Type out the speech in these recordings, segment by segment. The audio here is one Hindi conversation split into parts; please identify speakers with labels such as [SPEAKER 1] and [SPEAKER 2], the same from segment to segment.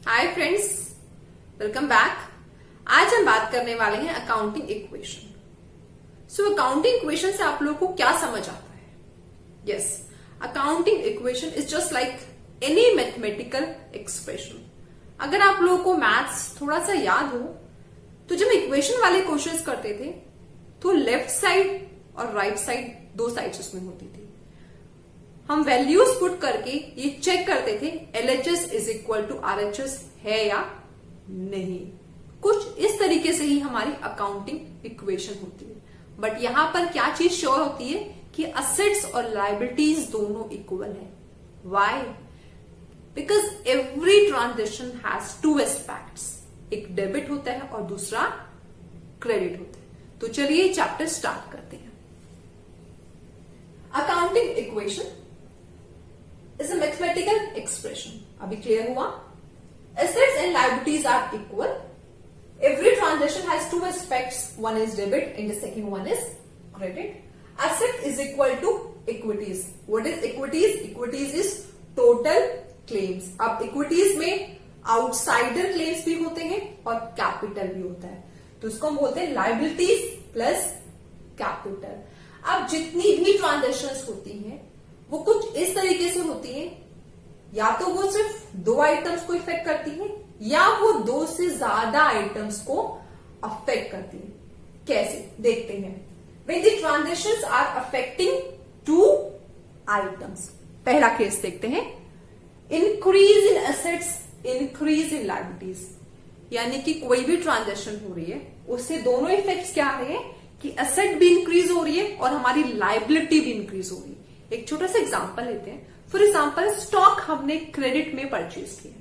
[SPEAKER 1] Hi friends, welcome back. आज हम बात करने वाले हैं accounting equation. So accounting equation से आप लोगों को क्या समझ आता है? Yes, accounting equation is just like any mathematical expression. अगर आप लोगों को मैथ्स थोड़ा सा याद हो तो जब इक्वेशन वाले क्वेश्चंस करते थे तो लेफ्ट साइड और राइट साइड दो साइड्स उसमें होती थी। हम वैल्यूज पुट करके ये चेक करते थे LHS is equal to RHS है या नहीं। कुछ इस तरीके से ही हमारी अकाउंटिंग इक्वेशन होती है। बट यहां पर क्या चीज श्योर होती है कि असेट्स और लायबिलिटीज दोनों इक्वल है। Why? Because every transaction has two aspects, एक डेबिट होता है और दूसरा क्रेडिट होता है। तो चलिए चैप्टर स्टार्ट करते हैं। Accounting equation is a mathematical expression. अभी क्लियर हुआ? Assets and liabilities are equal. Every transaction has two aspects. One is debit and the second one is credit. Asset is equal to equities. What is equities? Equities is total claims. अब equities में outsider claims भी होते हैं और capital भी होता है, तो उसको हम बोलते हैं liabilities plus capital. अब जितनी भी transactions होती हैं वो कुछ इस तरीके से होती है, या तो वो सिर्फ दो आइटम्स को इफेक्ट करती है या वो दो से ज्यादा आइटम्स को अफेक्ट करती है। कैसे देखते हैं? When the transactions are affecting two items. पहला केस देखते हैं, increase in assets, increase in liabilities. यानी कि कोई भी ट्रांजेक्शन हो रही है उससे दोनों इफेक्ट्स क्या आ रहे हैं कि एसेट भी इंक्रीज हो रही है और हमारी लायबिलिटी भी इंक्रीज हो रही है। एक छोटा सा एग्जांपल लेते हैं। फॉर एग्जांपल, स्टॉक हमने क्रेडिट में परचेज किया,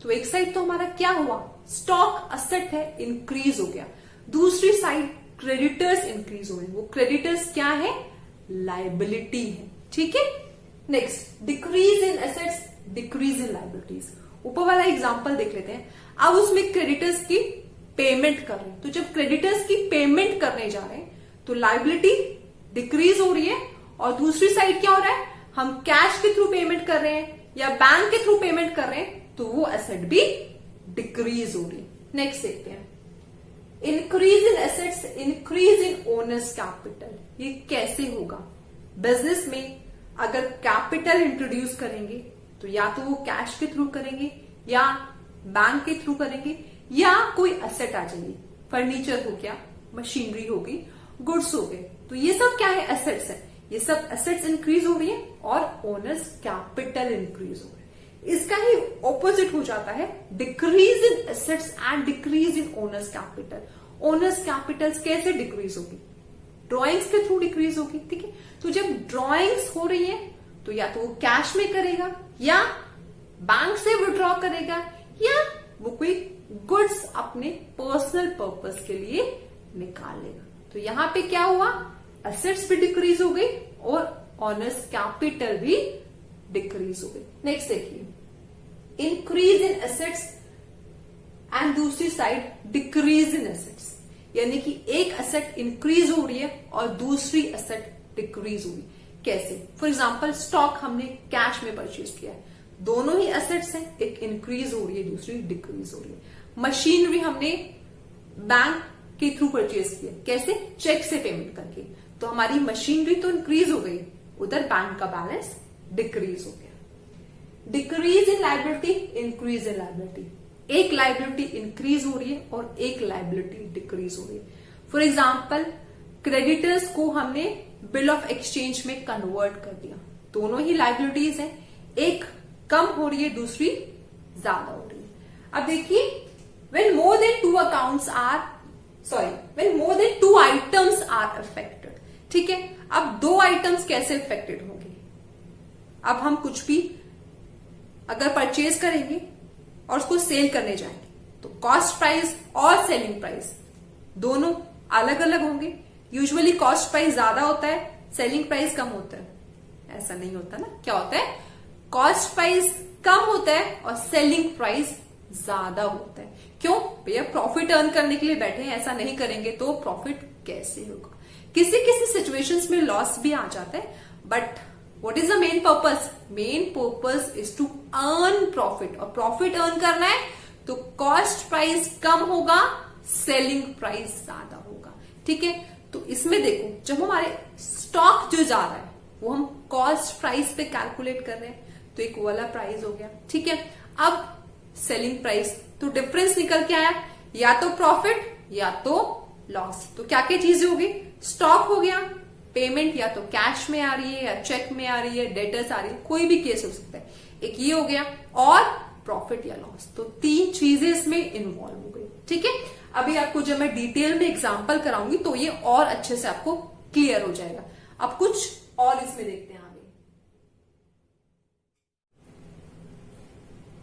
[SPEAKER 1] तो एक साइड तो हमारा क्या हुआ, स्टॉक असेट है, इंक्रीज हो गया। दूसरी साइड क्रेडिटर्स इंक्रीज हो गए, वो क्रेडिटर्स क्या है, लायबिलिटी है। ठीक है। Next, decrease in assets, decrease in liabilities. ऊपर वाला एग्जांपल देख लेते हैं। अब उसमें क्रेडिटर्स की पेमेंट कर रहे हैं, तो जब क्रेडिटर्स की पेमेंट करने जा रहे हैं तो लायबिलिटी डिक्रीज हो रही है और दूसरी साइड क्या हो रहा है, हम कैश के थ्रू पेमेंट कर रहे हैं या बैंक के थ्रू पेमेंट कर रहे हैं, तो वो एसेट भी डिक्रीज हो रही है। नेक्स्ट देखते हैं, increase in assets, increase in owners capital. ये कैसे होगा? बिजनेस में अगर कैपिटल इंट्रोड्यूस करेंगे तो या तो वो कैश के थ्रू करेंगे या बैंक के थ्रू करेंगे या कोई एसेट आ जाएगी, फर्नीचर हो गया, मशीनरी होगी, गुड्स हो गए, तो ये सब क्या है, एसेट्स है। ये सब एसेट्स इंक्रीज हो रही है और ओनर्स कैपिटल इंक्रीज हो रहा है। इसका ही ऑपोजिट हो जाता है, decrease in assets and decrease in owners capital. Owners capital कैसे डिक्रीज होगी? ड्रॉइंग्स के थ्रू डिक्रीज होगी। ठीक है। तो जब ड्रॉइंग्स हो रही है तो या तो वो कैश में करेगा या बैंक से विड्रॉ करेगा या वो कोई गुड्स अपने पर्सनल पर्पस के लिए निकाल लेगा। तो यहां पे क्या हुआ, एसेट्स भी डिक्रीज हो गई और ऑनर्स कैपिटल भी डिक्रीज हो गई। नेक्स्ट देखिए, इंक्रीज इन एसेट्स एंड दूसरी साइड डिक्रीज इन एसेट्स। यानी कि एक एसेट इंक्रीज हो रही है और दूसरी एसेट डिक्रीज हो रही। कैसे? फॉर एग्जांपल, स्टॉक हमने कैश में परचेज किया है, दोनों ही एसेट्स हैं, एक इंक्रीज हो रही है दूसरी डिक्रीज हो रही है। मशीनरी हमने बैंक के थ्रू परचेज किया, कैसे? चेक से पेमेंट करके, तो हमारी मशीनरी तो इंक्रीज हो गई, उधर बैंक का बैलेंस डिक्रीज हो गया। Decrease in liability, increase in liability. एक लायबिलिटी इंक्रीज हो रही है और एक लायबिलिटी डिक्रीज हो रही है। फॉर एग्जाम्पल, क्रेडिटर्स को हमने बिल ऑफ एक्सचेंज में कन्वर्ट कर दिया, दोनों ही लायबिलिटीज हैं, एक कम हो रही है, दूसरी ज्यादा हो रही है। अब देखिए, when more than two items are affected. ठीक है। अब दो आइटम्स कैसे अफेक्टेड होंगे? अब हम कुछ भी अगर परचेज करेंगे और उसको सेल करने जाएंगे तो कॉस्ट प्राइस और सेलिंग प्राइस दोनों अलग अलग होंगे। यूजुअली कॉस्ट प्राइस ज्यादा होता है, सेलिंग प्राइस कम होता है। ऐसा नहीं होता ना, क्या होता है, कॉस्ट प्राइस कम होता है और सेलिंग प्राइस ज्यादा होता है। क्यों? भैया प्रॉफिट अर्न करने के लिए बैठे हैं, ऐसा नहीं करेंगे तो प्रॉफिट कैसे होगा? किसी किसी सिचुएशंस में लॉस भी आ जाता है, but What is the main purpose? Main purpose is to earn profit. और profit earn करना है तो कॉस्ट प्राइस कम होगा, सेलिंग प्राइस ज्यादा होगा। ठीक है, तो इसमें देखो जब हमारे स्टॉक जो जा रहा है वो हम कॉस्ट प्राइस पे कैलकुलेट कर रहे हैं, तो एक वाला प्राइस हो गया। ठीक है, अब सेलिंग प्राइस, तो डिफरेंस निकल के आया, या तो प्रॉफिट या तो लॉस। तो क्या क्या चीजें होगी, स्टॉक हो गया, पेमेंट या तो कैश में आ रही है या चेक में आ रही है, डेटर्स आ रही है, कोई भी केस हो सकता है, एक ये हो गया, और प्रॉफिट या लॉस। तो 3 चीजें इसमें इन्वॉल्व हो गई। ठीक है, अभी आपको जब मैं डिटेल में एग्जांपल कराऊंगी तो ये और अच्छे से आपको क्लियर हो जाएगा। अब कुछ और इसमें देखते हैं आगे।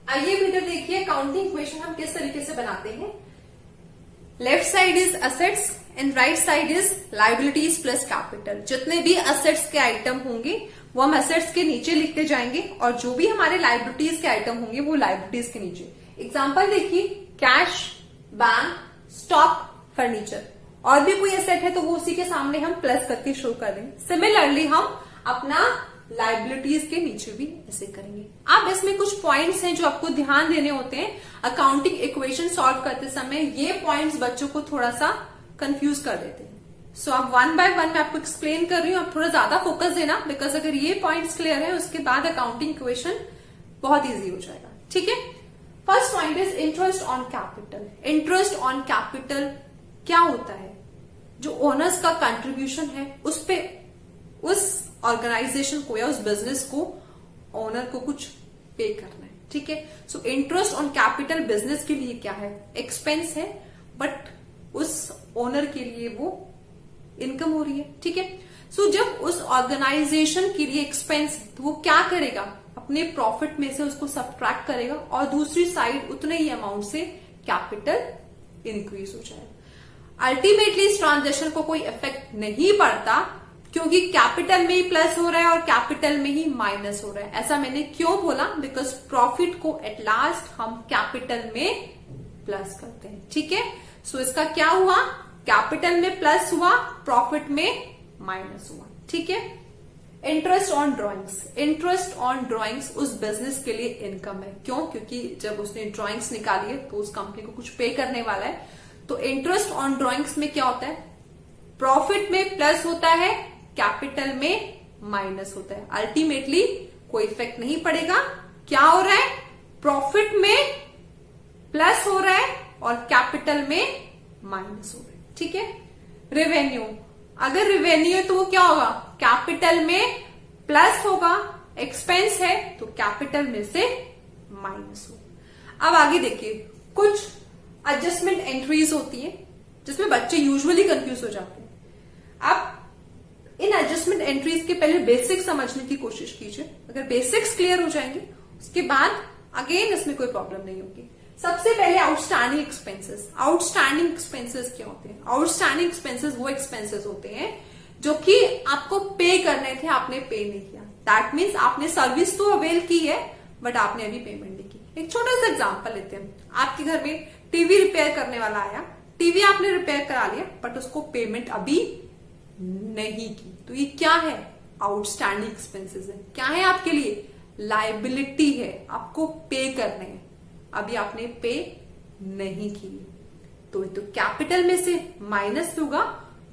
[SPEAKER 1] आइए बेटा देखिए अकाउंटिंग इक्वेशन हम किस तरीके से बनाते हैं। Left side is assets and right side is liabilities plus capital. जितने भी असेट्स के आइटम होंगे वो हम असेट्स के नीचे लिखते जाएंगे, और जो भी हमारे लायबिलिटीज के आइटम होंगे वो लायबिलिटीज के नीचे। एग्जांपल देखिए, कैश, बैंक, स्टॉक, फर्नीचर, और भी कोई एसेट है तो वो उसी के सामने हम प्लस करके शो कर देंगे। सिमिलरली हम अपना लायबिलिटीज के नीचे भी ऐसे करेंगे। अब इसमें कुछ पॉइंट्स हैं जो आपको ध्यान देने होते हैं अकाउंटिंग इक्वेशन सॉल्व करते समय। ये पॉइंट्स बच्चों को थोड़ा सा कंफ्यूज कर देते हैं। सो अब 1 बाय 1 मैं आपको एक्सप्लेन कर रही हूँ, आप थोड़ा ज्यादा फोकस देना, बिकॉज अगर ये पॉइंट्स क्लियर है उसके बाद अकाउंटिंग इक्वेशन बहुत ईजी हो जाएगा। ठीक है, first point is interest on capital. Interest on capital क्या होता है, जो ओनर्स का कंट्रीब्यूशन है उस पे उस ऑर्गेनाइजेशन को या उस बिजनेस को ओनर को कुछ पे करना है। ठीक है, so interest on capital business के लिए क्या है, एक्सपेंस है, बट उस ओनर के लिए वो इनकम हो रही है। ठीक है, सो जब उस ऑर्गेनाइजेशन के लिए एक्सपेंस है तो वो क्या करेगा, अपने प्रॉफिट में से उसको सब्ट्रैक्ट करेगा, और दूसरी साइड उतने ही अमाउंट से कैपिटल इंक्रीज हो जाएगा। अल्टीमेटली इस ट्रांजेक्शन को कोई इफेक्ट नहीं पड़ता, क्योंकि कैपिटल में ही प्लस हो रहा है और कैपिटल में ही माइनस हो रहा है। ऐसा मैंने क्यों बोला, बिकॉज प्रॉफिट को एट लास्ट हम कैपिटल में प्लस करते हैं। ठीक है, सो इसका क्या हुआ, कैपिटल में प्लस हुआ, प्रॉफिट में माइनस हुआ। ठीक है, interest on drawings. Interest on drawings उस बिजनेस के लिए इनकम है। क्यों, क्योंकि जब उसने ड्रॉइंग्स निकाली है तो उस कंपनी को कुछ पे करने वाला है। तो इंटरेस्ट ऑन ड्रॉइंग्स में क्या होता है, प्रॉफिट में प्लस होता है, कैपिटल में माइनस होता है। अल्टीमेटली कोई इफेक्ट नहीं पड़ेगा। क्या हो रहा है, प्रॉफिट में प्लस हो रहा है और कैपिटल में माइनस हो रहा है। ठीक है, रेवेन्यू, अगर रेवेन्यू है तो वो क्या होगा, कैपिटल में प्लस होगा, एक्सपेंस है तो कैपिटल में से माइनस होगा। अब आगे देखिए, कुछ एडजस्टमेंट एंट्रीज होती है जिसमें बच्चे यूजुअली कंफ्यूज हो जाते हैं। अब इन एडजस्टमेंट एंट्रीज के पहले बेसिक्स समझने की कोशिश कीजिए। अगर बेसिक्स क्लियर हो जाएंगे उसके बाद अगेन इसमें कोई प्रॉब्लम नहीं होगी। सबसे पहले आउटस्टैंडिंग एक्सपेंसेस। आउटस्टैंडिंग एक्सपेंसेस क्या होते हैं, आउटस्टैंडिंग एक्सपेंसेस वो एक्सपेंसेस होते हैं जो कि आपको पे करने थे, आपने पे नहीं किया। दैट मीन्स आपने सर्विस तो अवेल की है बट आपने अभी पेमेंट नहीं की। एक छोटा सा एग्जांपल लेते हैं, आपके घर में टीवी रिपेयर करने वाला आया, टीवी आपने रिपेयर करा लिया बट उसको पेमेंट अभी नहीं की, तो ये क्या है, आउटस्टैंडिंग एक्सपेंसेस है। क्या है आपके लिए, लायबिलिटी है, आपको पे करने हैं, अभी आपने पे नहीं की, तो कैपिटल में से माइनस होगा,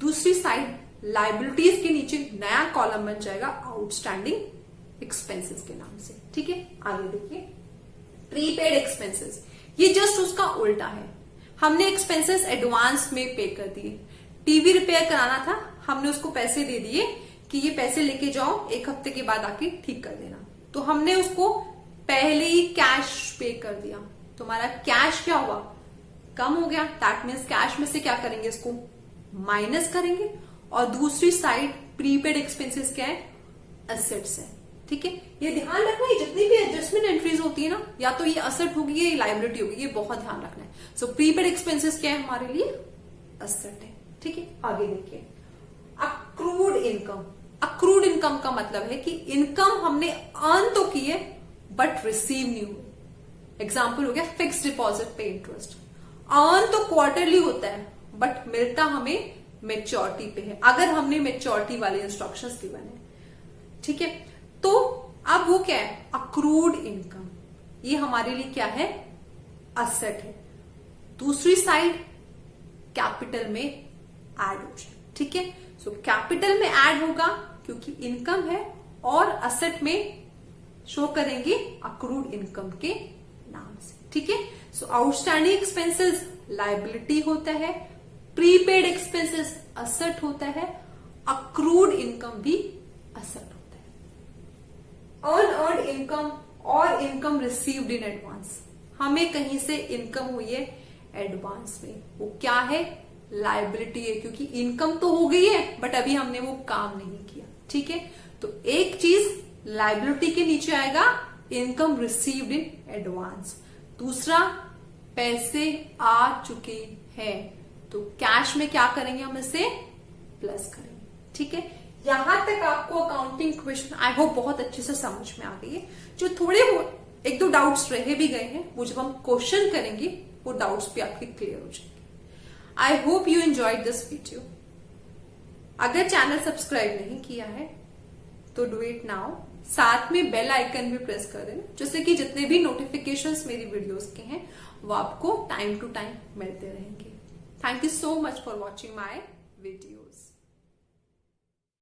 [SPEAKER 1] दूसरी साइड लायबिलिटीज के नीचे नया कॉलम बन जाएगा आउटस्टैंडिंग एक्सपेंसेस के नाम से। ठीक है, आगे देखिए, प्रीपेड एक्सपेंसेस, ये जस्ट उसका उल्टा है। हमने एक्सपेंसेस एडवांस में पे कर दिए। टीवी रिपेयर कराना था, हमने उसको पैसे दे दिए कि ये पैसे लेके जाओ, 1 हफ्ते के बाद आके ठीक कर देना, तो हमने उसको पहले ही कैश पे कर दिया, तो हमारा कैश क्या हुआ, कम हो गया। दैट मीन्स कैश में से क्या करेंगे, इसको माइनस करेंगे, और दूसरी साइड प्रीपेड एक्सपेंसेस क्या है, एसेट्स है। ठीक है, ये ध्यान रखना है, जितनी भी एडजस्टमेंट एंट्रीज होती है ना, या तो ये एसेट होगी या लायबिलिटी होगी, ये बहुत ध्यान रखना है। सो प्रीपेड एक्सपेंसेस क्या है हमारे लिए, एसेट है। ठीक है, आगे देखिए, अक्रूड इनकम। अक्रूड इनकम का मतलब है कि इनकम हमने अर्न तो की है बट रिसीव नहीं हुई। एग्जाम्पल हो गया फिक्स डिपॉजिट पे इंटरेस्ट। अर्न तो क्वार्टरली होता है बट मिलता हमें मेच्योरिटी पे है, अगर हमने मेच्योरिटी वाले इंस्ट्रक्शंस गिवन है। ठीक है, तो अब वो क्या है, अक्रूड इनकम। ये हमारे लिए क्या है, असेट है, दूसरी साइड कैपिटल में ऐड हो जाए। ठीक है, सो कैपिटल में ऐड होगा क्योंकि इनकम है, और असेट में शो करेंगे अक्रूड इनकम के नाम से। ठीक है, सो आउटस्टैंडिंग एक्सपेंसेस लायबिलिटी होता है, प्रीपेड एक्सपेंसेस असेट होता है, अक्रूड इनकम भी असेट होता है। अनअर्न्ड इनकम और इनकम रिसीव्ड इन एडवांस, हमें कहीं से इनकम हुई है एडवांस में, वो क्या है, लायबिलिटी है, क्योंकि इनकम तो हो गई है बट अभी हमने वो काम नहीं किया। ठीक है, तो एक चीज लायबिलिटी के नीचे आएगा इनकम रिसीव्ड इन एडवांस, दूसरा पैसे आ चुके हैं तो कैश में क्या करेंगे, हम इसे प्लस करेंगे। ठीक है, यहां तक आपको अकाउंटिंग क्वेश्चन आई होप बहुत अच्छे से समझ में आ गई है। जो थोड़े एक दो डाउट्स रहे भी गए हैं, वो जब हम क्वेश्चन करेंगे वो डाउट्स भी आपके क्लियर हो जाएंगे। I hope you enjoyed this video. अगर चैनल सब्सक्राइब नहीं किया है तो डू इट नाउ, साथ में बेल आइकन भी प्रेस कर देना, जिससे कि जितने भी नोटिफिकेशंस मेरी वीडियोस के हैं वो आपको टाइम टू टाइम मिलते रहेंगे। Thank you so much for watching my videos.